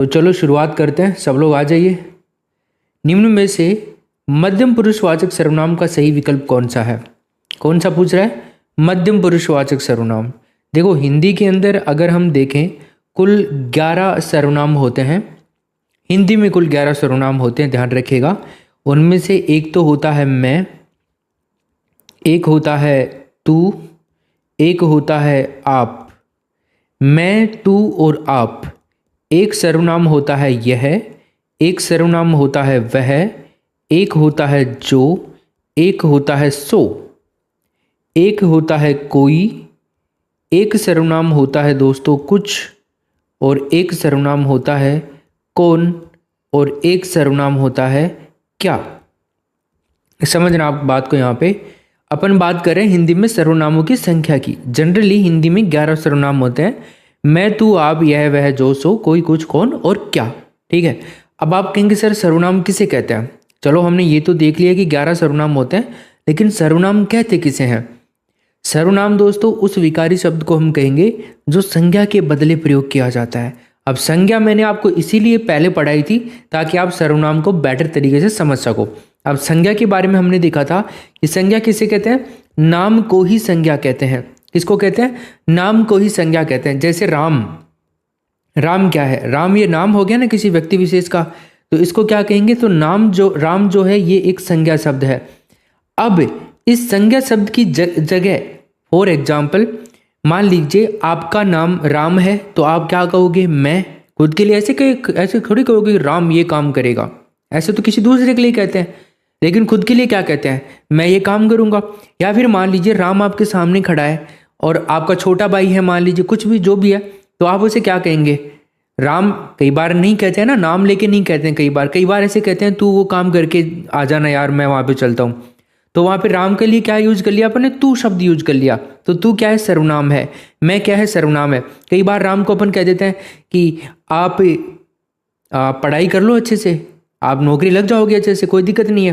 तो चलो शुरुआत करते हैं, सब लोग आ जाइए। निम्न में से मध्यम पुरुषवाचक सर्वनाम का सही विकल्प कौन सा है? कौन सा पूछ रहा है? मध्यम पुरुषवाचक सर्वनाम। देखो हिंदी के अंदर अगर हम देखें कुल 11 सर्वनाम होते हैं। हिंदी में कुल 11 सर्वनाम होते हैं, ध्यान रखिएगा। उनमें से एक तो होता है मैं, एक होता है तू, एक होता है आप। मैं, तू और आप। एक सर्वनाम होता है यह, एक सर्वनाम होता है वह, एक होता है जो, एक होता है सो, एक होता है कोई, एक सर्वनाम होता है दोस्तों कुछ, और एक सर्वनाम होता है कौन, और एक सर्वनाम होता है क्या। समझना आप बात को। यहाँ पे अपन बात करें हिंदी में सर्वनामों की संख्या की। जनरली हिंदी में 11 सर्वनाम होते हैं। मैं, तू, आप, यह, वह, जो, सो, कोई, कुछ, कौन और क्या। ठीक है। अब आप कहेंगे सर सर्वनाम किसे कहते हैं? चलो हमने ये तो देख लिया कि 11 सर्वनाम होते हैं, लेकिन सर्वनाम कहते किसे हैं? सर्वनाम दोस्तों उस विकारी शब्द को हम कहेंगे जो संज्ञा के बदले प्रयोग किया जाता है। अब संज्ञा मैंने आपको इसीलिए पहले पढ़ाई थी ताकि आप सर्वनाम को बेटर तरीके से समझ सको। अब संज्ञा के बारे में हमने देखा था कि संज्ञा किसे कहते हैं? नाम को ही संज्ञा कहते हैं। किसको कहते हैं? नाम को ही संज्ञा कहते हैं। जैसे राम, राम क्या है? राम ये नाम हो गया ना किसी व्यक्ति विशेष का, तो इसको क्या कहेंगे? तो नाम जो राम जो है ये एक संज्ञा शब्द है। अब इस संज्ञा शब्द की जगह फॉर एग्जाम्पल मान लीजिए आपका नाम राम है, तो आप क्या कहोगे? मैं। खुद के लिए ऐसे थोड़ी कहोगे राम ये काम करेगा, ऐसे तो किसी दूसरे के लिए कहते हैं, लेकिन खुद के लिए क्या कहते हैं? मैं ये काम करूंगा। या फिर मान लीजिए राम आपके सामने खड़ा है और आपका छोटा भाई है, मान लीजिए कुछ भी जो भी है, तो आप उसे क्या कहेंगे? राम। कई बार नहीं कहते हैं ना, नाम लेके नहीं कहते हैं। कई बार ऐसे कहते हैं तू वो काम करके आ जाना यार, मैं वहां पे चलता हूँ। तो वहां पे राम के लिए क्या यूज कर लिया अपन ने? तू शब्द यूज कर लिया। तो तू क्या है? सर्वनाम है। मैं क्या है? सर्वनाम है। कई बार राम को अपन कह देते हैं कि आप पढ़ाई कर लो अच्छे से, आप नौकरी लग जाओगे अच्छे से, कोई दिक्कत नहीं है।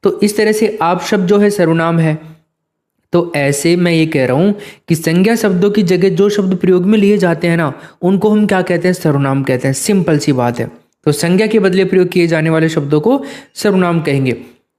तो इस तरह से आप शब्द जो है सर्वनाम है। तो ऐसे मैं ये कह रहा हूं कि संज्ञा शब्दों की जगह जो शब्द प्रयोग में लिए जाते हैं ना, उनको हम क्या कहते हैं? सर्वनाम कहते हैं। सिंपल सी बात है। तो संज्ञा के बदले प्रयोग किए जाने वाले शब्दों को सर्वनाम कहेंगे।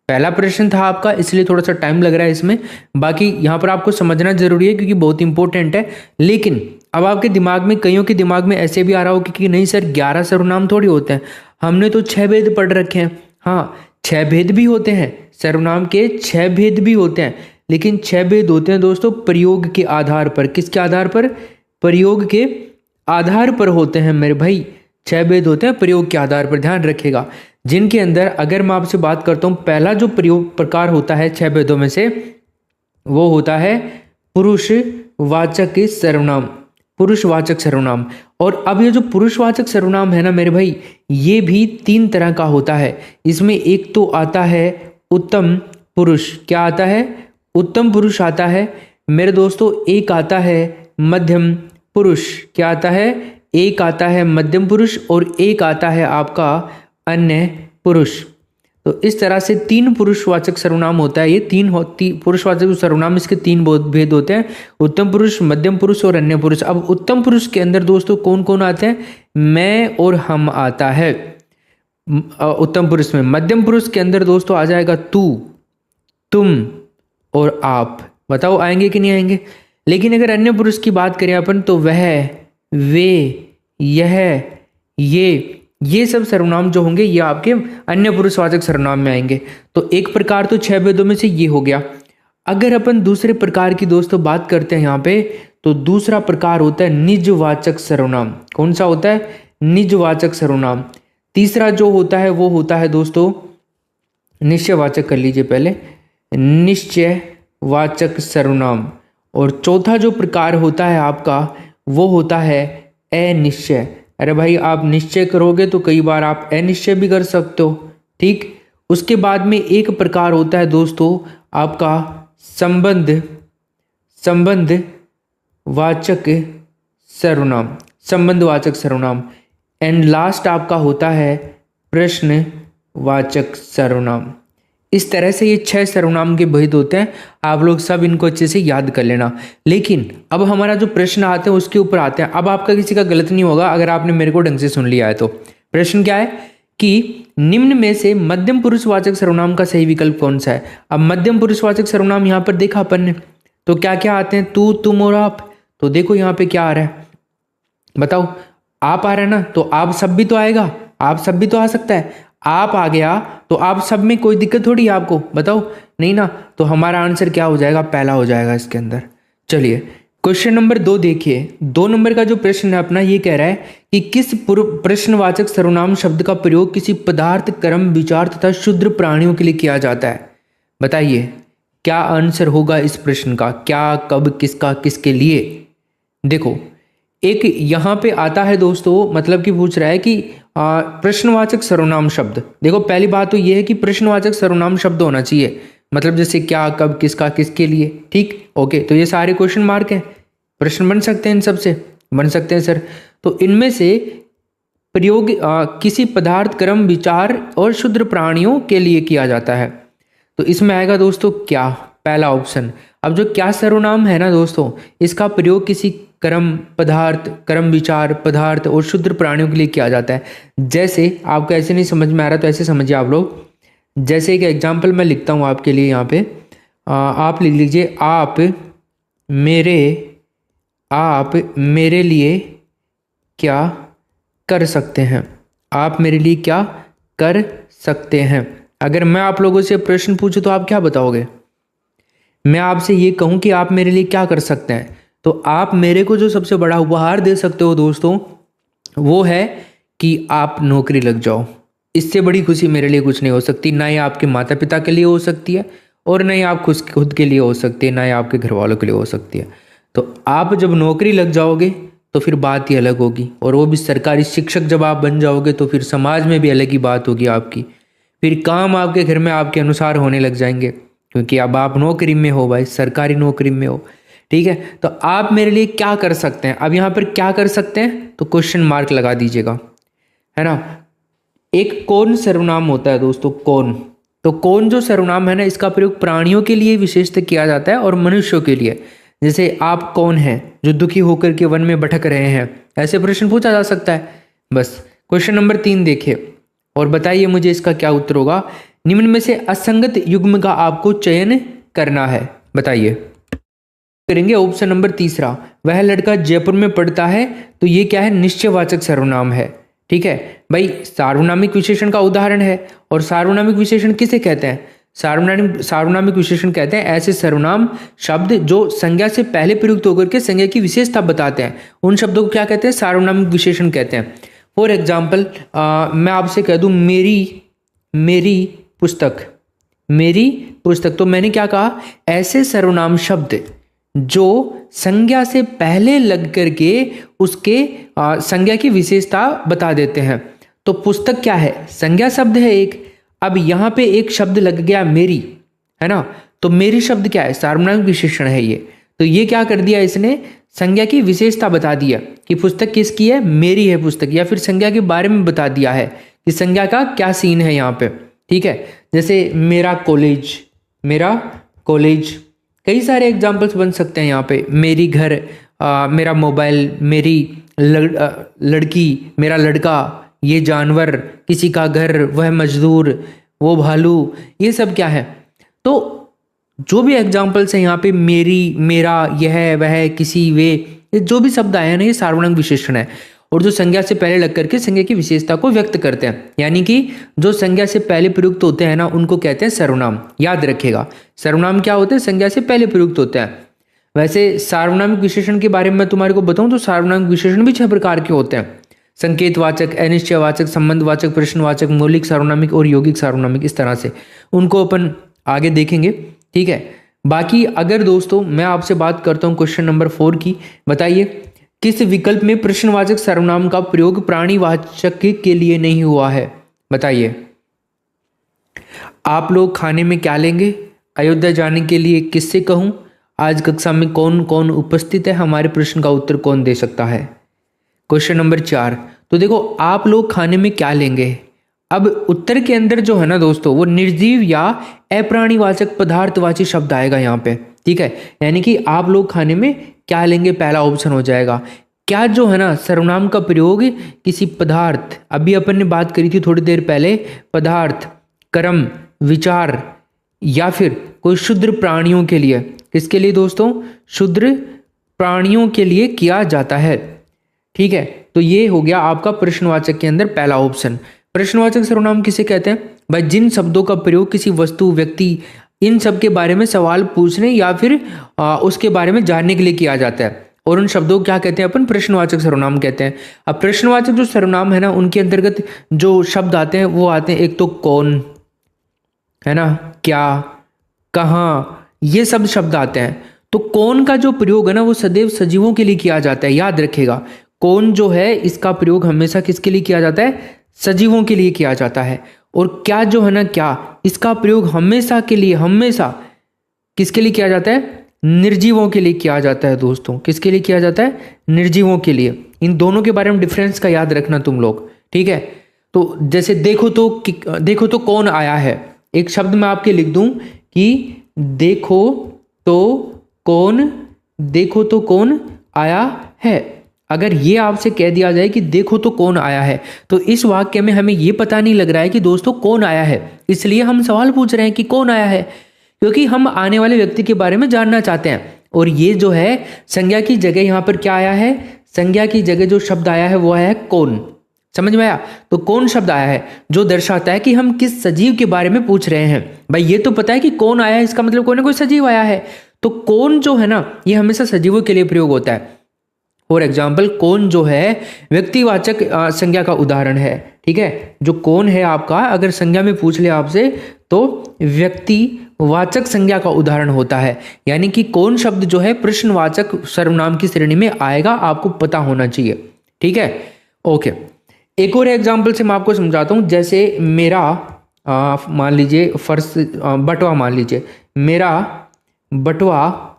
पहला प्रश्न था आपका, इसलिए थोड़ा सा टाइम लग रहा है इसमें। बाकी यहाँ पर आपको समझना जरूरी है क्योंकि बहुत इंपॉर्टेंट है। लेकिन अब आपके दिमाग में, कईयों के दिमाग में ऐसे भी आ रहा हो कि नहीं सर 11 सर्वनाम थोड़ी होते हैं, हमने तो 6 भेद पढ़ रखे हैं। हाँ, 6 भेद भी होते हैं, सर्वनाम के 6 भेद भी होते हैं, लेकिन 6 भेद होते हैं दोस्तों प्रयोग के आधार पर। किसके आधार पर? प्रयोग के आधार पर होते हैं मेरे भाई। 6 भेद होते हैं प्रयोग के आधार पर, ध्यान रखिएगा। जिनके अंदर अगर मैं आपसे बात करता हूं, पहला जो प्रयोग प्रकार होता है 6 भेदों में से, वो होता है पुरुषवाचक सर्वनाम। पुरुषवाचक सर्वनाम। और अब ये जो पुरुषवाचक सर्वनाम है ना मेरे भाई, ये भी 3 तरह का होता है। इसमें एक तो आता है उत्तम पुरुष। क्या आता है? उत्तम पुरुष आता है मेरे दोस्तों। एक आता है मध्यम पुरुष। क्या आता है? एक आता है मध्यम पुरुष और एक आता है आपका अन्य पुरुष। तो इस तरह से 3 पुरुषवाचक सर्वनाम होता है। ये 3 पुरुषवाचक सर्वनाम, इसके 3 भेद होते हैं, उत्तम पुरुष, मध्यम पुरुष और अन्य पुरुष। अब उत्तम पुरुष के अंदर दोस्तों कौन कौन आते हैं? मैं और हम आता है उत्तम पुरुष में। मध्यम पुरुष के अंदर दोस्तों आ जाएगा तू, तुम और आप। बताओ आएंगे कि नहीं आएंगे? लेकिन अगर अन्य पुरुष की बात करें अपन, तो वह, वे, यह, ये सब सर्वनाम जो होंगे ये आपके अन्य पुरुषवाचक सर्वनाम में आएंगे। तो एक प्रकार तो 6 भेदों में से ये हो गया। अगर अपन दूसरे प्रकार की दोस्तों बात करते हैं यहाँ पे, तो दूसरा प्रकार होता है निजवाचक सर्वनाम। कौन सा होता है? निजवाचक सर्वनाम। तीसरा जो होता है वो होता है दोस्तों निश्चयवाचक, कर लीजिए पहले, निश्चयवाचक सर्वनाम। और चौथा जो प्रकार होता है आपका वो होता है अनिश्चय। अरे भाई आप निश्चय करोगे तो कई बार आप अनिश्चय भी कर सकते हो। ठीक। उसके बाद में एक प्रकार होता है दोस्तों आपका संबंधवाचक सर्वनाम। संबंधवाचक सर्वनाम। एंड लास्ट आपका होता है प्रश्नवाचक सर्वनाम। इस तरह से ये 6 सर्वनाम के भेद होते हैं, आप लोग सब इनको अच्छे से याद कर लेना। लेकिन अब हमारा जो प्रश्न आते हैं उसके ऊपर आते हैं। अब आपका किसी का गलत नहीं होगा अगर आपने मेरे को ढंग से सुन लिया है। तो प्रश्न क्या है कि निम्न में से मध्यम पुरुषवाचक सर्वनाम का सही विकल्प कौन सा है। अब मध्यम पुरुषवाचक सर्वनाम यहाँ पर देखा अपन ने, तो क्या क्या आते हैं, तू, तुम और आप। तो देखो यहाँ पे क्या आ रहा है, बताओ, आप आ रहा है ना, तो आप सब भी तो आएगा, आप सब भी तो आ सकता है। आप आ गया तो आप सब में कोई दिक्कत थोड़ी है आपको, बताओ, नहीं ना। तो हमारा आंसर क्या हो जाएगा, पहला हो जाएगा इसके अंदर। चलिए क्वेश्चन नंबर 2 देखिए। 2 नंबर का जो प्रश्न है अपना, ये कह रहा है कि किस प्रश्नवाचक सर्वनाम शब्द का प्रयोग किसी पदार्थ, क्रम, विचार तथा क्षुद्र प्राणियों के लिए किया जाता है। बताइए क्या आंसर होगा इस प्रश्न का, क्या, कब, किसका, किसके लिए। देखो एक यहाँ पे आता है दोस्तों, मतलब कि पूछ रहा है कि प्रश्नवाचक सर्वनाम शब्द। देखो पहली बात तो ये है कि प्रश्नवाचक सर्वनाम शब्द होना चाहिए, मतलब जैसे क्या, कब, किसका, किसके लिए। ठीक, ओके। तो ये सारे क्वेश्चन मार्क हैं, प्रश्न बन सकते हैं इन सब से, बन सकते हैं सर। तो इनमें से प्रयोग किसी पदार्थ, क्रम, विचार और क्षुद्र प्राणियों के लिए किया जाता है। तो इसमें आएगा दोस्तों क्या, पहला ऑप्शन। अब जो क्या सर्वनाम है ना दोस्तों, इसका प्रयोग किसी क्रम, पदार्थ, क्रम, विचार, पदार्थ और क्षुद्र प्राणियों के लिए किया जाता है। जैसे आपको ऐसे नहीं समझ में आ रहा तो ऐसे समझिए आप लोग। जैसे एक एग्जाम्पल मैं लिखता हूँ आपके लिए यहाँ पे, आप लिख लीजिए, आप मेरे लिए क्या कर सकते हैं। आप मेरे लिए क्या कर सकते हैं। अगर मैं आप लोगों से प्रश्न पूछूं तो आप क्या बताओगे। मैं आपसे ये कहूं कि आप मेरे लिए क्या कर सकते हैं, तो आप मेरे को जो सबसे बड़ा उपहार दे सकते हो दोस्तों, वो है कि आप नौकरी लग जाओ। इससे बड़ी खुशी मेरे लिए कुछ नहीं हो सकती, ना ही आपके माता पिता के लिए हो सकती है, और ना ही आप खुद के लिए हो सकती है, ना ही आपके घर वालों के लिए हो सकती है। तो आप जब नौकरी लग जाओगे तो फिर बात ही अलग होगी, और वो भी सरकारी शिक्षक जब आप बन जाओगे तो फिर समाज में भी अलग ही बात होगी आपकी। फिर काम आपके घर में आपके अनुसार होने लग जाएंगे, क्योंकि अब आप नौकरी में हो भाई, सरकारी नौकरी में हो। ठीक है, तो आप मेरे लिए क्या कर सकते हैं। अब यहाँ पर क्या कर सकते हैं तो क्वेश्चन मार्क लगा दीजिएगा, है ना। एक कौन सर्वनाम होता है दोस्तों, कौन। तो कौन जो सर्वनाम है ना, इसका प्रयोग प्राणियों के लिए विशेषतः किया जाता है और मनुष्यों के लिए। जैसे आप कौन हैं जो दुखी होकर के वन में भटक रहे हैं, ऐसे प्रश्न पूछा जा सकता है। बस क्वेश्चन नंबर 3 देखिए और बताइए मुझे इसका क्या उत्तर होगा। निम्न में से असंगत युग्म का आपको चयन करना है, बताइए। करेंगे ऑप्शन नंबर 3, वह लड़का जयपुर में पढ़ता है। तो ये क्या है, निश्चयवाचक सर्वनाम है। ठीक है भाई, सार्वनामिक विशेषण का उदाहरण है। और सार्वनामिक विशेषण किसे कहते हैं, सार्वनामिक विशेषण कहते हैं ऐसे सर्वनाम शब्द जो संज्ञा से पहले प्रयुक्त होकर के संज्ञा की विशेषता बताते हैं, उन शब्दों को क्या कहते हैं, सार्वनामिक विशेषण कहते हैं। फॉर एग्जाम्पल मैं आपसे कह दूं मेरी पुस्तक, तो मैंने क्या कहा, ऐसे सर्वनाम शब्द जो संज्ञा से पहले लग करके उसके संज्ञा की विशेषता बता देते हैं। तो पुस्तक क्या है, संज्ञा शब्द है एक। अब यहाँ पे एक शब्द लग गया मेरी, है ना, तो मेरी शब्द क्या है, सार्वनामिक विशेषण है ये। तो ये क्या कर दिया, इसने संज्ञा की विशेषता बता दिया कि पुस्तक किसकी है, मेरी है पुस्तक, या फिर संज्ञा के बारे में बता दिया है कि संज्ञा का क्या सीन है यहाँ पे। ठीक है, जैसे मेरा कॉलेज, कई सारे एग्जाम्पल्स बन सकते हैं यहाँ पे। मेरी घर, मेरा मोबाइल, मेरी लड़की, मेरा लड़का, ये जानवर, किसी का घर, वह मजदूर, वो भालू, ये सब क्या है। तो जो भी एग्जाम्पल्स हैं यहाँ पे, मेरी, मेरा, यह, वह, किसी, वे, ये जो भी शब्द आए हैं ना, ये सार्वनामिक विशेषण है, और जो संज्ञा से पहले लग करके संज्ञा की विशेषता को व्यक्त करते हैं। यानी कि जो संज्ञा से पहले प्रयुक्त होते हैं ना, उनको कहते हैं सर्वनाम। याद रखिएगा, सर्वनाम क्या होते हैं, संज्ञा से पहले प्रयुक्त होते हैं। वैसे सार्वनामिक विशेषण के बारे में मैं तुम्हारे को बताऊं तो सार्वनामिक विशेषण भी 6 प्रकार के होते हैं। संकेतवाचक, अनिश्चयवाचक, संबंधवाचक, प्रश्नवाचक, मौलिक सार्वनामिक और यौगिक सार्वनामिक, इस तरह से उनको अपन आगे देखेंगे। ठीक है, बाकी अगर दोस्तों मैं आपसे बात करता हूँ क्वेश्चन नंबर 4 की, बताइए किस विकल्प में प्रश्नवाचक सर्वनाम का प्रयोग प्राणीवाचक के लिए नहीं हुआ है। बताइए आप लोग खाने में क्या लेंगे, अयोध्या जाने के लिए किससे कहूं, आज कक्षा में कौन कौन उपस्थित है, हमारे प्रश्न का उत्तर कौन दे सकता है। क्वेश्चन नंबर 4, तो देखो आप लोग खाने में क्या लेंगे, अब उत्तर के अंदर जो है ना दोस्तों, वो निर्जीव या अप्राणीवाचक पदार्थवाची शब्द आएगा यहाँ पे, ठीक है। यानी कि आप लोग खाने में क्या लेंगे, पहला ऑप्शन हो जाएगा। क्या जो है ना सर्वनाम का प्रयोग किसी पदार्थ, अभी अपन ने बात करी थी थोड़ी देर पहले, पदार्थ, कर्म, विचार या फिर कोई क्षुद्र प्राणियों के लिए, किसके लिए दोस्तों, क्षुद्र प्राणियों के लिए किया जाता है, ठीक है। तो ये हो गया आपका प्रश्नवाचक के अंदर पहला ऑप्शन। प्रश्नवाचक सर्वनाम किसे कहते हैं भाई, जिन शब्दों का प्रयोग किसी वस्तु, व्यक्ति, इन सब के बारे में सवाल पूछने या फिर उसके बारे में जानने के लिए किया जाता है, और उन शब्दों को क्या कहते हैं अपन, प्रश्नवाचक सर्वनाम कहते हैं। अब प्रश्नवाचक जो सर्वनाम है ना, उनके अंतर्गत जो शब्द आते हैं वो आते हैं, एक तो कौन है ना, क्या, कहाँ, ये सब शब्द आते हैं। तो कौन का जो प्रयोग है ना वो सदैव सजीवों के लिए किया जाता है, याद रखेगा। कौन जो है इसका प्रयोग हमेशा किसके लिए किया जाता है, सजीवों के लिए किया जाता है। और क्या जो है ना, क्या, इसका प्रयोग हमेशा के लिए, हमेशा किसके लिए किया जाता है, निर्जीवों के लिए किया जाता है दोस्तों। किसके लिए किया जाता है, निर्जीवों के लिए। इन दोनों के बारे में डिफरेंस का याद रखना तुम लोग, ठीक है। तो जैसे देखो तो कौन आया है, एक शब्द मैं आपके लिख दूं कि देखो तो कौन आया है। अगर ये आपसे कह दिया जाए कि देखो तो कौन आया है, तो इस वाक्य में हमें ये पता नहीं लग रहा है कि दोस्तों कौन आया है, इसलिए हम सवाल पूछ रहे हैं कि कौन आया है, क्योंकि हम आने वाले व्यक्ति के बारे में जानना चाहते हैं। और ये जो है संज्ञा की जगह यहाँ पर क्या आया है, संज्ञा की जगह जो शब्द आया है वो है कौन। समझ में आया? तो कौन शब्द आया है जो दर्शाता है कि हम किस सजीव के बारे में पूछ रहे हैं। भाई ये तो पता है कि कौन आया है, इसका मतलब कोई ना कोई सजीव आया है। तो कौन जो है ना ये हमेशा सजीवों के लिए प्रयोग होता है। फॉर एग्जाम्पल कौन जो है व्यक्तिवाचक संज्ञा का उदाहरण है, ठीक है। जो कौन है आपका अगर संज्ञा में पूछ ले आपसे तो व्यक्तिवाचक संज्ञा का उदाहरण होता है। यानी कि कौन शब्द जो है प्रश्नवाचक सर्वनाम की श्रेणी में आएगा, आपको पता होना चाहिए, ठीक है। ओके, एक और एग्जाम्पल से मैं आपको समझाता हूँ। जैसे मेरा मान लीजिए फर्श बटवा, मान लीजिए मेरा बटवा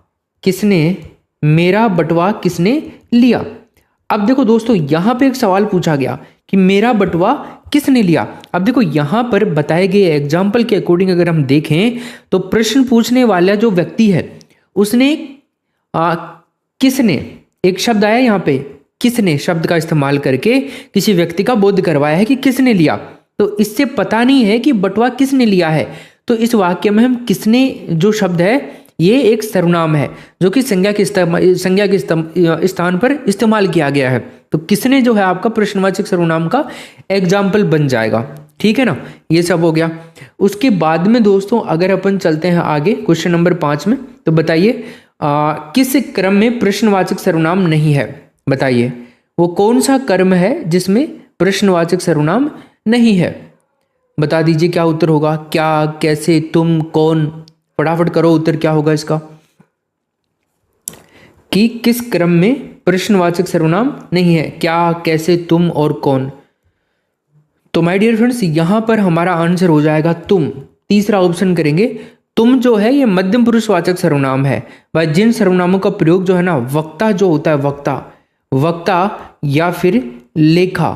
किसने लिया। अब देखो दोस्तों यहाँ पे एक सवाल पूछा गया कि मेरा बटवा किसने लिया। अब देखो यहाँ पर बताए गए एग्जाम्पल के अकॉर्डिंग अगर हम देखें तो प्रश्न पूछने वाला जो व्यक्ति है उसने किसने, एक शब्द आया यहाँ पे, किसने शब्द का इस्तेमाल करके किसी व्यक्ति का बोध करवाया है कि किसने लिया। तो इससे पता नहीं है कि बटवा किसने लिया है। तो इस वाक्य में हम किसने जो शब्द है ये एक सर्वनाम है जो कि संज्ञा के स्थान पर इस्तेमाल किया गया है। तो किसने जो है आपका प्रश्नवाचक सर्वनाम का एग्जाम्पल बन जाएगा, ठीक है ना। ये सब हो गया। उसके बाद में दोस्तों अगर अपन चलते हैं आगे क्वेश्चन नंबर 5 में, तो बताइए किस क्रम में प्रश्नवाचक सर्वनाम नहीं है। बताइए वो कौन सा कर्म है जिसमें प्रश्नवाचक सर्वनाम नहीं है। बता दीजिए क्या उत्तर होगा। क्या, कैसे, तुम, कौन, फटाफट करो उत्तर क्या होगा इसका, कि किस क्रम में प्रश्नवाचक सर्वनाम नहीं है। क्या, कैसे, तुम और कौन। तो माय डियर फ्रेंड्स यहां पर हमारा आंसर हो जाएगा तुम। तीसरा ऑप्शन करेंगे। तुम जो है ये मध्यम पुरुषवाचक सर्वनाम है। वह जिन सर्वनामों का प्रयोग जो है ना वक्ता जो होता है, वक्ता या फिर लेखा,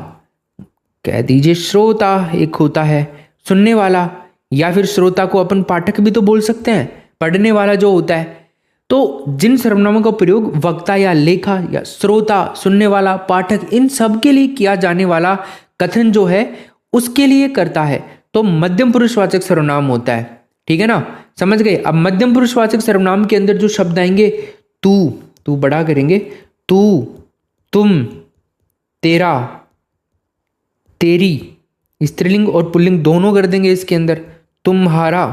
कह दीजिए श्रोता एक होता है, सुनने वाला, या फिर श्रोता को अपन पाठक भी तो बोल सकते हैं, पढ़ने वाला जो होता है। तो जिन सर्वनामों का प्रयोग वक्ता या लेखा या श्रोता, सुनने वाला, पाठक, इन सब के लिए किया जाने वाला कथन जो है उसके लिए करता है तो मध्यम पुरुषवाचक सर्वनाम होता है, ठीक है ना। समझ गए। अब मध्यम पुरुषवाचक सर्वनाम के अंदर जो शब्द आएंगे तू बड़ा करेंगे, तू, तुम, तेरा, तेरी, स्त्रीलिंग और पुल्लिंग दोनों कर देंगे इसके अंदर। तुम्हारा,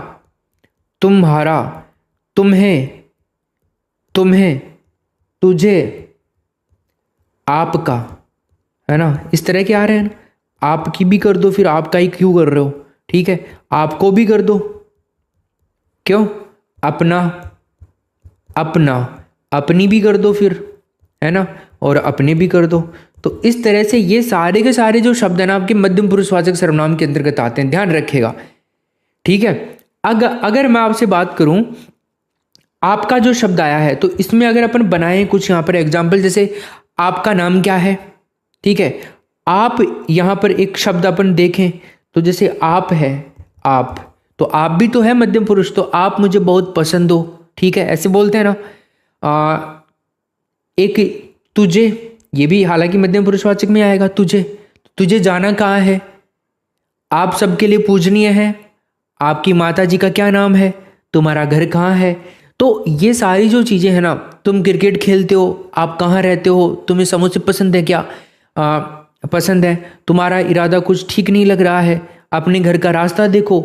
तुम्हें, तुझे, आपका, है ना। इस तरह के आ रहे हैं। आपकी भी कर दो, फिर आपका ही क्यों कर रहे हो, ठीक है। आपको भी कर दो, क्यों, अपना, अपनी भी कर दो फिर, है ना, और अपने भी कर दो। तो इस तरह से ये सारे के सारे जो शब्द है ना आपके मध्यम पुरुषवाचक सर्वनाम के अंतर्गत आते हैं, ध्यान रखिएगा, ठीक है। अगर मैं आपसे बात करूं आपका जो शब्द आया है तो इसमें अगर अपन बनाए कुछ यहाँ पर एग्जाम्पल, जैसे आपका नाम क्या है, ठीक है। आप यहाँ पर एक शब्द अपन देखें तो जैसे आप है, आप, तो आप भी तो है मध्यम पुरुष, तो आप मुझे बहुत पसंद हो, ठीक है, ऐसे बोलते हैं ना। एक तुझे, ये भी हालांकि मध्यम पुरुषवाचक में आएगा, तुझे, तुझे जाना कहाँ है, आप सबके लिए पूजनीय है, आपकी माता जी का क्या नाम है, तुम्हारा घर कहाँ है। तो ये सारी जो चीज़ें हैं ना, तुम क्रिकेट खेलते हो, आप कहाँ रहते हो, तुम्हें समोसे पसंद है क्या, पसंद है, तुम्हारा इरादा कुछ ठीक नहीं लग रहा है, अपने घर का रास्ता देखो,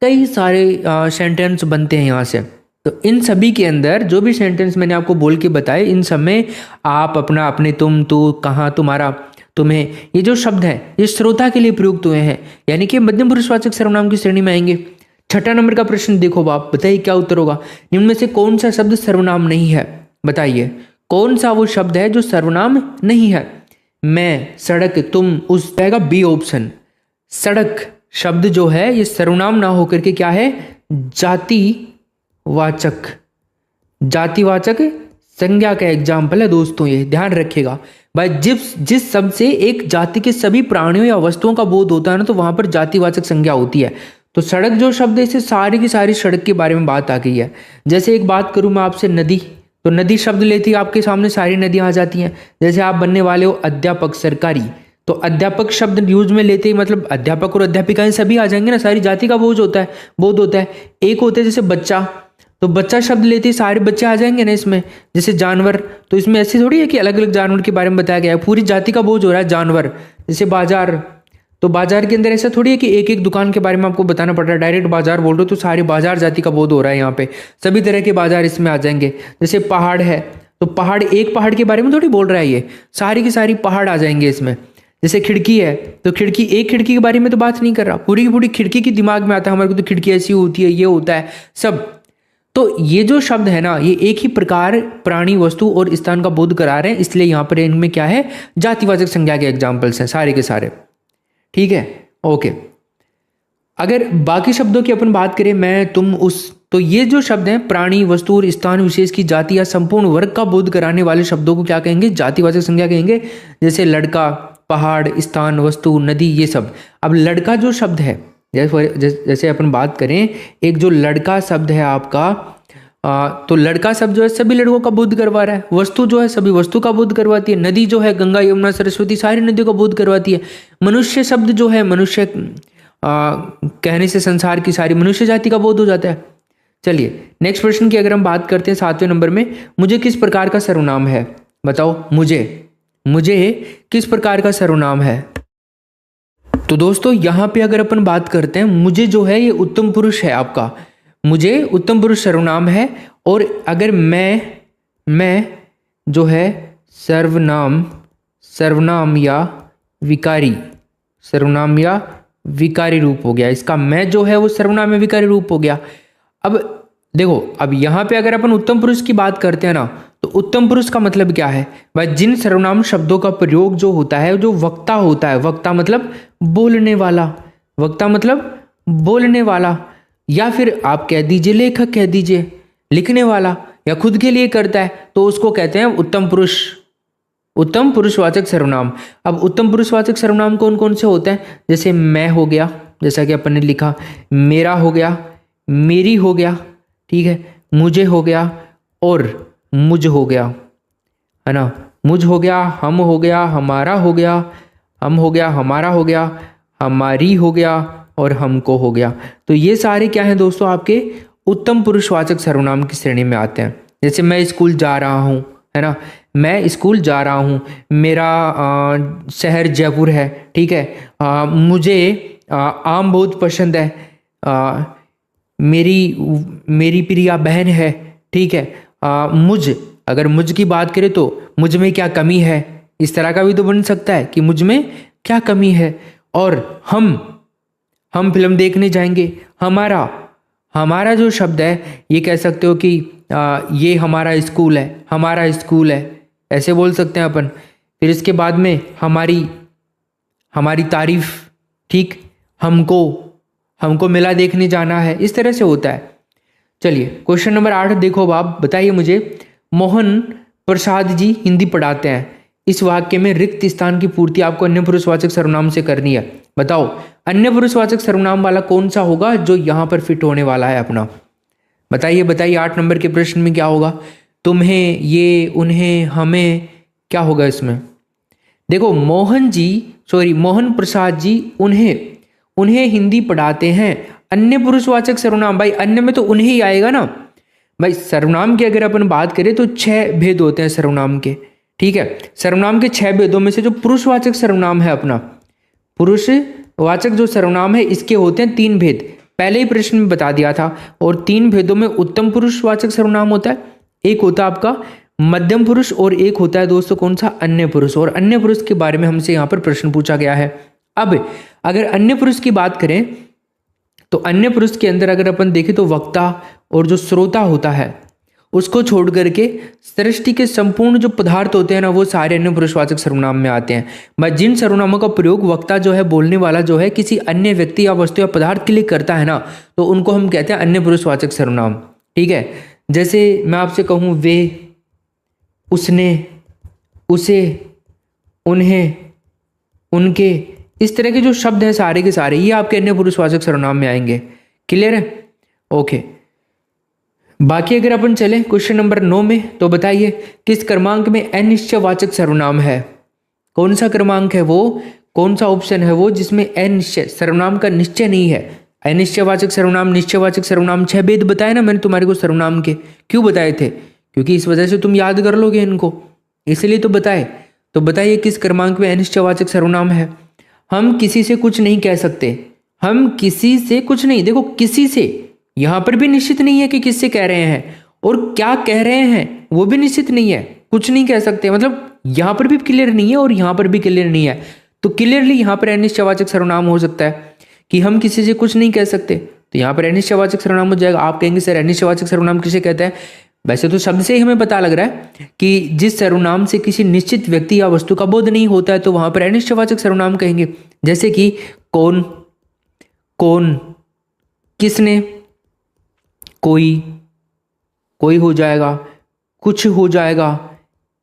कई सारे सेंटेंस बनते हैं यहाँ से। तो इन सभी के अंदर जो भी सेंटेंस मैंने आपको बोल के बताए, इन सब में आप, अपना, अपने, तुम, तू, कहाँ, तुम्हारा, तुम्हें, ये जो शब्द हैं ये श्रोता के लिए प्रयुक्त हुए हैं, यानी कि मध्यम पुरुषवाचक सर्वनाम की श्रेणी में आएंगे। छठा नंबर का प्रश्न देखो बाप, बताइए क्या उत्तर होगा। निम्न में से कौन सा शब्द सर्वनाम नहीं है, बताइए कौन सा वो शब्द है जो सर्वनाम नहीं है। मैं, सड़क, तुम, उस, रहेगा बी ऑप्शन। सड़क शब्द जो है ये सर्वनाम ना होकर के क्या है, जातिवाचक, जातिवाचक संज्ञा का एग्जाम्पल है दोस्तों, ये ध्यान रखिएगा भाई। जिस शब्द से एक जाति के सभी प्राणियों या वस्तुओं का बोध होता है ना, तो वहां पर जातिवाचक संज्ञा होती है। तो सड़क जो शब्द है, इससे सारी की सारी सड़क के बारे में बात आ गई है। जैसे एक बात करूं मैं आपसे, नदी, तो नदी शब्द लेती है आपके सामने सारी नदियां आ जाती हैं। जैसे आप बनने वाले हो अध्यापक, सरकारी, तो अध्यापक शब्द यूज में लेते ही मतलब अध्यापक और अध्यापिकाएं सभी आ जाएंगे ना, सारी जाति का बोझ होता है, बोध होता है। एक होते हैं जैसे बच्चा, तो बच्चा शब्द लेते ही सारे बच्चे आ जाएंगे ना इसमें। जैसे जानवर, तो इसमें ऐसी थोड़ी है कि अलग अलग जानवर के बारे में बताया गया है, पूरी जाति का बोझ हो रहा है जानवर। जैसे बाजार, तो बाजार के अंदर ऐसा थोड़ी है कि एक एक दुकान के बारे में आपको बताना पड़ रहा है, डायरेक्ट बाजार बोल रहे हो तो सारे बाजार जाति का बोध हो रहा है, यहाँ पे सभी तरह के बाजार इसमें आ जाएंगे। जैसे पहाड़ है, तो पहाड़, एक पहाड़ के बारे में थोड़ी बोल रहा है, ये सारी की सारी पहाड़ आ जाएंगे इसमें। जैसे खिड़की है, तो खिड़की, एक खिड़की के बारे में तो बात नहीं कर रहा, पूरी की पूरी खिड़की की दिमाग में आता है हमारे को, तो खिड़की ऐसी होती है, ये होता है सब। तो ये जो शब्द है ना, ये एक ही प्रकार प्राणी, वस्तु और स्थान का बोध करा रहे हैं, इसलिए यहाँ पर इनमें क्या है, जातिवाचक संज्ञा के एग्जाम्पल्स हैं सारे के सारे, ठीक है, ओके। अगर बाकी शब्दों की अपन बात करें, मैं, तुम, उस, तो ये जो शब्द हैं प्राणी, वस्तु और स्थान विशेष की जाति या संपूर्ण वर्ग का बोध कराने वाले शब्दों को क्या कहेंगे, जातिवाचक संज्ञा कहेंगे। जैसे लड़का, पहाड़, स्थान, वस्तु, नदी, ये सब। अब लड़का जो शब्द है, जैसे अपन बात करें, एक जो लड़का शब्द है आपका, तो लड़का शब्द जो है सभी लड़कों का बोध करवा रहा है। वस्तु जो है सभी वस्तु का बोध करवाती है। नदी जो है गंगा, यमुना, सरस्वती, सारी नदियों का बोध करवाती है। मनुष्य शब्द जो है, मनुष्य कहने से संसार की सारी मनुष्य जाति का बोध हो जाता है। चलिए नेक्स्ट प्रश्न की अगर हम बात करते हैं 7वें नंबर में, मुझे किस प्रकार का सर्वनाम है, बताओ, मुझे किस प्रकार का सर्वनाम है। तो दोस्तों यहाँ पे अगर अपन बात करते हैं, मुझे जो है ये उत्तम पुरुष है आपका, मुझे उत्तम पुरुष सर्वनाम है। और अगर मैं जो है सर्वनाम या विकारी रूप हो गया, इसका मैं जो है वो सर्वनाम या विकारी रूप हो गया। अब देखो, अब यहाँ पे अगर अपन उत्तम पुरुष की बात करते हैं ना, तो उत्तम पुरुष का मतलब क्या है भाई, जिन सर्वनाम शब्दों का प्रयोग जो होता है, जो वक्ता होता है, वक्ता मतलब बोलने वाला, वक्ता मतलब बोलने वाला, या फिर आप कह दीजिए लेखक, कह दीजिए लिखने वाला, या खुद के लिए करता है, तो उसको कहते हैं उत्तम पुरुष, उत्तम पुरुषवाचक सर्वनाम। अब उत्तम पुरुषवाचक सर्वनाम कौन कौन से होते हैं, जैसे मैं हो गया, जैसा कि अपन ने लिखा, मेरा हो गया, मेरी हो गया, ठीक है, मुझे हो गया और मुझ हो गया, है ना, मुझ हो गया, हम हो गया, हमारा हो गया, हम हो गया, हमारा हो गया, हमारी हो गया और हमको हो गया। तो ये सारे क्या हैं दोस्तों, आपके उत्तम पुरुषवाचक सर्वनाम की श्रेणी में आते हैं। जैसे मैं स्कूल जा रहा हूँ, है ना, मैं स्कूल जा रहा हूँ, मेरा शहर जयपुर है, ठीक है, मुझे आम बहुत पसंद है, मेरी प्रिया बहन है, ठीक है, मुझ, अगर मुझ की बात करें तो मुझ में क्या कमी है, इस तरह का भी तो बन सकता है कि मुझ में क्या कमी है। और हम फिल्म देखने जाएंगे, हमारा जो शब्द है ये कह सकते हो कि ये हमारा स्कूल है, ऐसे बोल सकते हैं अपन। फिर इसके बाद में हमारी तारीफ, ठीक, हमको मेला देखने जाना है, इस तरह से होता है। चलिए क्वेश्चन नंबर 8 देखो बाप, बताइए मुझे, मोहन प्रसाद जी हिंदी पढ़ाते हैं, इस वाक्य में रिक्त स्थान की पूर्ति आपको अन्य पुरुषवाचक सर्वनाम से करनी है। बताओ अन्य पुरुषवाचक सर्वनाम वाला कौन सा होगा जो यहाँ पर फिट होने वाला है अपना? बताइए बताइए, 8 नंबर के प्रश्न में क्या होगा? तुम्हें, ये, उन्हें, हमें, क्या होगा इसमें? देखो मोहन प्रसाद जी उन्हें हिंदी पढ़ाते हैं। अन्य पुरुषवाचक सर्वनाम, भाई अन्य में तो उन्हें ही आएगा ना भाई। सर्वनाम की अगर अपन बात करें तो 6 भेद होते हैं सर्वनाम के, ठीक है। सर्वनाम के 6 भेदों में से जो पुरुषवाचक सर्वनाम है अपना, पुरुषवाचक जो सर्वनाम है इसके होते हैं 3 भेद, पहले ही प्रश्न में बता दिया था। और 3 भेदों में उत्तम पुरुषवाचक सर्वनाम होता है, एक होता है आपका मध्यम पुरुष, और एक होता है दोस्तों कौन सा? अन्य पुरुष। और अन्य पुरुष के बारे में हमसे यहाँ पर प्रश्न पूछा गया है। अब अगर अन्य पुरुष की बात करें तो अन्य पुरुष के अंदर अगर अपन देखें तो वक्ता और जो श्रोता होता है उसको छोड़ करके सृष्टि के संपूर्ण जो पदार्थ होते हैं ना वो सारे अन्य पुरुषवाचक सर्वनाम में आते हैं। मैं जिन सर्वनामों का प्रयोग वक्ता जो है, बोलने वाला जो है, किसी अन्य व्यक्ति या वस्तु या पदार्थ के लिए करता है ना, तो उनको हम कहते हैं अन्य पुरुषवाचक सर्वनाम, ठीक है। जैसे मैं आपसे कहूँ वे, उसने, उसे, उन्हें, उनके, इस तरह के जो शब्द हैं सारे के सारे ये आपके अन्य पुरुषवाचक सर्वनाम में आएंगे। क्लियर है? ओके। बाकी अगर अपन चले क्वेश्चन नंबर 9 में, तो बताइए किस क्रमांक में अनिश्चयवाचक सर्वनाम है? कौन सा क्रमांक है वो, कौन सा ऑप्शन है वो जिसमें अनिश्चय सर्वनाम का निश्चय नहीं है? अनिश्चयवाचक सर्वनाम, निश्चयवाचक सर्वनाम, 6 भेद बताए ना मैंने तुम्हारे को सर्वनाम के। क्यों बताए थे? क्योंकि इस वजह से तुम याद कर लोगे इनको, इसलिए तो बताए। तो बताइए किस क्रमांक में अनिश्चयवाचक सर्वनाम है? हम किसी से कुछ नहीं कह सकते, हम किसी से कुछ नहीं, देखो किसी से यहां पर भी निश्चित नहीं है कि किससे कह रहे हैं, और क्या कह रहे हैं वो भी निश्चित नहीं है, कुछ नहीं कह सकते, मतलब यहां पर भी क्लियर नहीं है और यहां पर भी क्लियर नहीं है। तो क्लियरली यहां पर अनिश्चयवाचक सर्वनाम हो सकता है कि हम किसी से कुछ नहीं कह सकते, तो यहां पर अनिश्चयवाचक सर्वनाम हो जाएगा। आप कहेंगे सर अनिश्चयवाचक सर्वनाम किसे कहते हैं? वैसे तो शब्द से ही हमें पता लग रहा है कि जिस सर्वनाम से किसी निश्चित व्यक्ति या वस्तु का बोध नहीं होता है तो वहां पर अनिश्चयवाचक सर्वनाम कहेंगे। जैसे कि कौन, कौन, किसने, कोई, कोई हो जाएगा, कुछ हो जाएगा,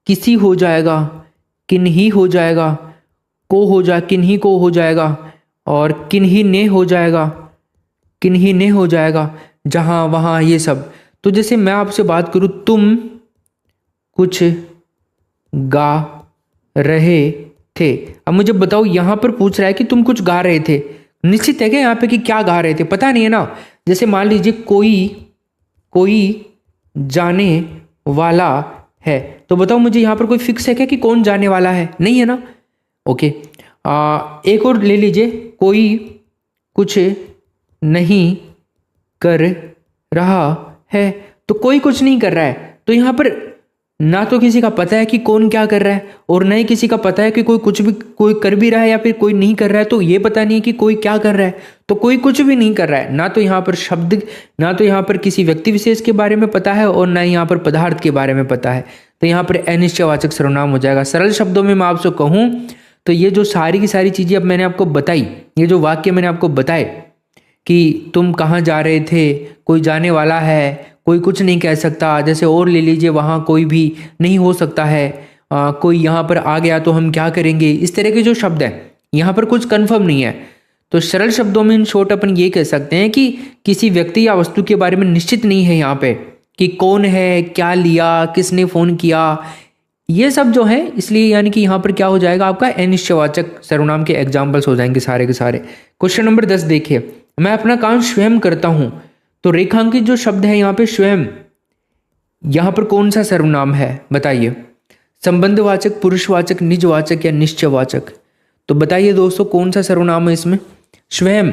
किसी हो जाएगा, किन्हीं हो जाएगा, को हो जा किन्हीं को हो जाएगा, और किन्हीं ने हो जाएगा, किन्हीं ने हो जाएगा, जहां वहां, ये सब। तो जैसे मैं आपसे बात करूं, तुम कुछ गा रहे थे, अब मुझे बताओ यहां पर पूछ रहा है कि तुम कुछ गा रहे थे, निश्चित है क्या यहाँ पे कि क्या गा रहे थे? पता नहीं है ना। जैसे मान लीजिए कोई जाने वाला है, तो बताओ मुझे यहाँ पर कोई फिक्स है क्या कि कौन जाने वाला है? नहीं है ना। ओके, एक और ले लीजिए, कोई कुछ नहीं कर रहा है, तो कोई कुछ नहीं कर रहा है, तो यहाँ पर ना तो किसी का पता है कि कौन क्या कर रहा है, और ना ही किसी का पता है कि कोई कर भी रहा है या फिर कोई नहीं कर रहा है, तो ये पता नहीं है कि कोई क्या कर रहा है, तो कोई कुछ भी नहीं कर रहा है। ना तो यहाँ पर शब्द, ना तो यहाँ पर किसी व्यक्ति विशेष के बारे में पता है, और ना ही यहाँ पर पदार्थ के बारे में पता है, तो यहाँ पर अनिश्चयवाचक सर्वनाम हो जाएगा। सरल शब्दों में मैं आपसे कहूँ तो ये जो सारी की सारी चीज़ें अब मैंने आपको बताई, ये जो वाक्य मैंने आपको बताए कि तुम कहाँ जा रहे थे, कोई जाने वाला है, कोई कुछ नहीं कह सकता, जैसे और ले लीजिए वहाँ कोई भी नहीं हो सकता है, कोई यहाँ पर आ गया तो हम क्या करेंगे, इस तरह के जो शब्द हैं यहाँ पर कुछ कंफर्म नहीं है। तो सरल शब्दों में इन शॉर्ट अपन ये कह सकते हैं कि किसी व्यक्ति या वस्तु के बारे में निश्चित नहीं है यहाँ पे कि कौन है, क्या लिया, किसने फ़ोन किया, ये सब जो है, इसलिए यानी कि यहाँ पर क्या हो जाएगा आपका अनिश्चयवाचक सर्वनाम के एग्जाम्पल्स हो जाएंगे सारे के सारे। क्वेश्चन नंबर 10 देखिए, मैं अपना काम स्वयं करता हूँ, तो रेखांकित जो शब्द है यहाँ पे स्वयं, यहाँ पर कौन सा सर्वनाम है बताइए? संबंधवाचक, पुरुषवाचक, निजवाचक या निश्चयवाचक? तो बताइए दोस्तों कौन सा सर्वनाम है इसमें? स्वयं।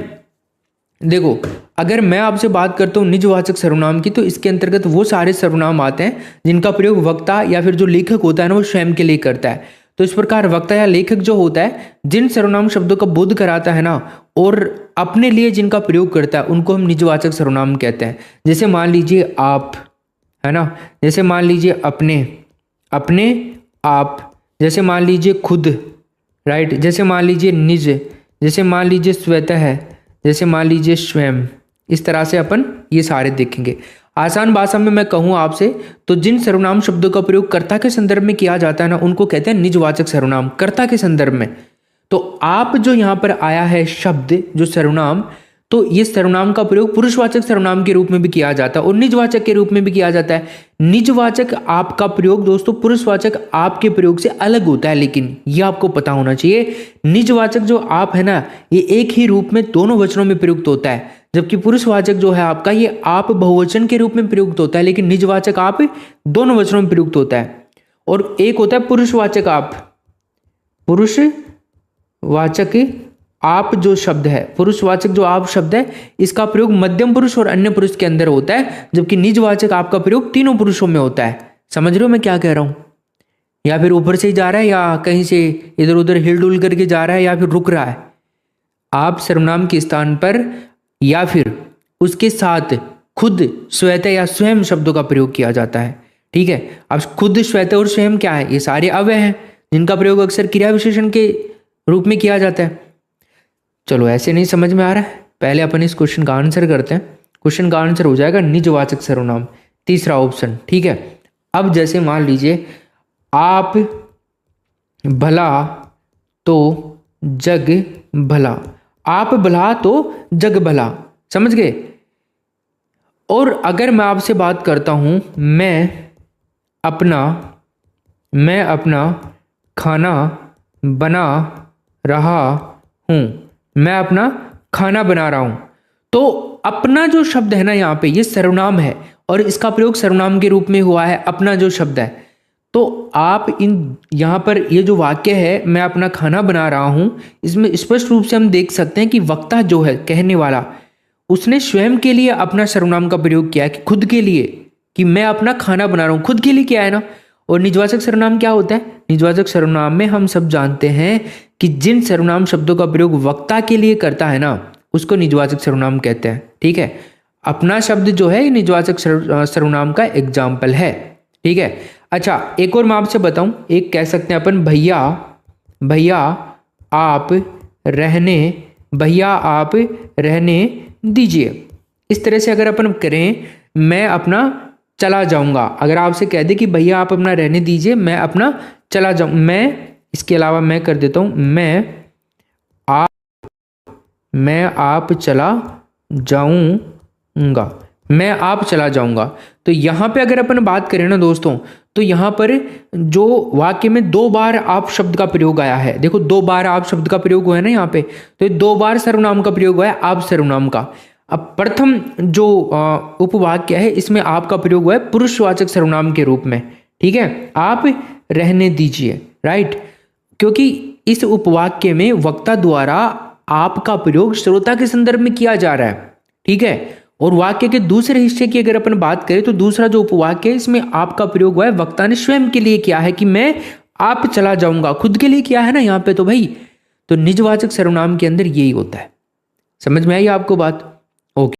देखो अगर मैं आपसे बात करता हूँ निजवाचक सर्वनाम की, तो इसके अंतर्गत वो सारे सर्वनाम आते हैं जिनका प्रयोग वक्ता या फिर जो लेखक होता है ना वो स्वयं के लिए करता है। तो इस प्रकार वक्ता या लेखक जो होता है जिन सर्वनाम शब्दों का बोध कराता है ना और अपने लिए जिनका प्रयोग करता है उनको हम निजवाचक सर्वनाम कहते हैं। जैसे मान लीजिए आप, है ना, जैसे मान लीजिए अपने, अपने आप, जैसे मान लीजिए खुद, राइट, जैसे मान लीजिए निज, जैसे मान लीजिए स्वतः, जैसे मान लीजिए स्वयं। इस तरह से अपन ये सारे देखेंगे। आसान भाषा में मैं कहूँ आपसे तो जिन सर्वनाम शब्दों का प्रयोग कर्ता के संदर्भ में किया जाता है ना, उनको कहते हैं निजवाचक सर्वनाम, कर्ता के संदर्भ में। तो आप जो यहाँ पर आया है शब्द जो सर्वनाम, तो ये सर्वनाम का प्रयोग पुरुषवाचक सर्वनाम के रूप में भी किया जाता है और निजवाचक के रूप में भी किया जाता है। निजवाचक आप का प्रयोग दोस्तों पुरुषवाचक आप के प्रयोग से अलग होता है, लेकिन ये आपको पता होना चाहिए। निजवाचक जो आप है ना, ये एक ही रूप में दोनों वचनों में प्रयुक्त होता है, जबकि पुरुषवाचक जो है आपका ये आप बहुवचन के रूप में प्रयुक्त होता है, लेकिन निजवाचक आप दोनों वचनों में प्रयुक्त होता है। और एक होता है पुरुषवाचक आप, पुरुषवाचक आप जो शब्द है, पुरुषवाचक जो आप शब्द है, इसका प्रयोग मध्यम पुरुष और अन्य पुरुष के अंदर होता है, जबकि निजवाचक आपका प्रयोग तीनों पुरुषों में होता है। समझ रहे हो मैं क्या कह रहा हूं? या फिर ऊपर से ही जा रहा है या कहीं से इधर उधर हिलडुल करके जा रहा है या फिर रुक रहा है? आप सर्वनाम के स्थान पर या फिर उसके साथ खुद, स्वतः या स्वयं शब्दों का प्रयोग किया जाता है। ठीक है, अब खुद, स्वतः और स्वयं क्या है? ये सारे अव्यय हैं जिनका प्रयोग अक्सर क्रिया विशेषण के रूप में किया जाता है। चलो ऐसे नहीं समझ में आ रहा है, पहले अपन इस क्वेश्चन का आंसर करते हैं। क्वेश्चन का आंसर हो जाएगा निजवाचक सर्वनाम, तीसरा ऑप्शन। ठीक है, अब जैसे मान लीजिए आप भला तो जग भला, आप भला तो जग भला, समझ गए? और अगर मैं आपसे बात करता हूं मैं अपना खाना बना रहा हूं, मैं अपना खाना बना रहा हूं, तो अपना जो शब्द है ना यहाँ पे, ये सर्वनाम है और इसका प्रयोग सर्वनाम के रूप में हुआ है, अपना जो शब्द है। तो आप यहाँ पर ये जो वाक्य है मैं अपना खाना बना रहा हूं, इसमें स्पष्ट रूप से हम देख सकते हैं कि वक्ता जो है, कहने वाला, उसने स्वयं के लिए अपना सर्वनाम का प्रयोग किया है, कि खुद के लिए, कि मैं अपना खाना बना रहा हूं, खुद के लिए किया है ना। और निजवाचक सर्वनाम क्या होता है? निजवाचक सर्वनाम में हम सब जानते हैं कि जिन सर्वनाम शब्दों का प्रयोग वक्ता के लिए करता है ना, उसको निजवाचक सर्वनाम कहते हैं। ठीक है, अपना शब्द जो है ये निजवाचक सर्वनाम का एग्जाम्पल है। ठीक है, अच्छा एक और मैं आपसे बताऊं, एक कह सकते हैं अपन भैया आप रहने दीजिए। इस तरह से अगर अपन करें, मैं अपना चला जाऊंगा, अगर आपसे कह दे कि भैया आप अपना रहने दीजिए, मैं अपना चला जाऊं, मैं इसके अलावा मैं कर देता हूं मैं आप चला जाऊंगा, मैं आप चला जाऊंगा। तो यहां पे अगर अपन बात करें ना दोस्तों, तो यहां पर जो वाक्य में 2 बार आप शब्द का प्रयोग आया है, देखो 2 बार आप शब्द का प्रयोग हुआ है ना यहाँ पे, तो 2 बार सर्वनाम का प्रयोग हुआ है, आप सर्वनाम का। अब प्रथम जो उपवाक्य है, इसमें आपका प्रयोग हुआ है पुरुषवाचक सर्वनाम के रूप में। ठीक है, आप रहने दीजिए, राइट, क्योंकि इस उपवाक्य में वक्ता द्वारा आपका प्रयोग श्रोता के संदर्भ में किया जा रहा है। ठीक है, और वाक्य के दूसरे हिस्से की अगर अपन बात करें, तो दूसरा जो उपवाक्य है, इसमें आपका प्रयोग हुआ है वक्ता ने स्वयं के लिए किया है, कि मैं आप चला जाऊंगा, खुद के लिए किया है ना यहाँ पे। तो भाई, तो निजवाचक सर्वनाम के अंदर यही होता है। समझ में आई आपको बात?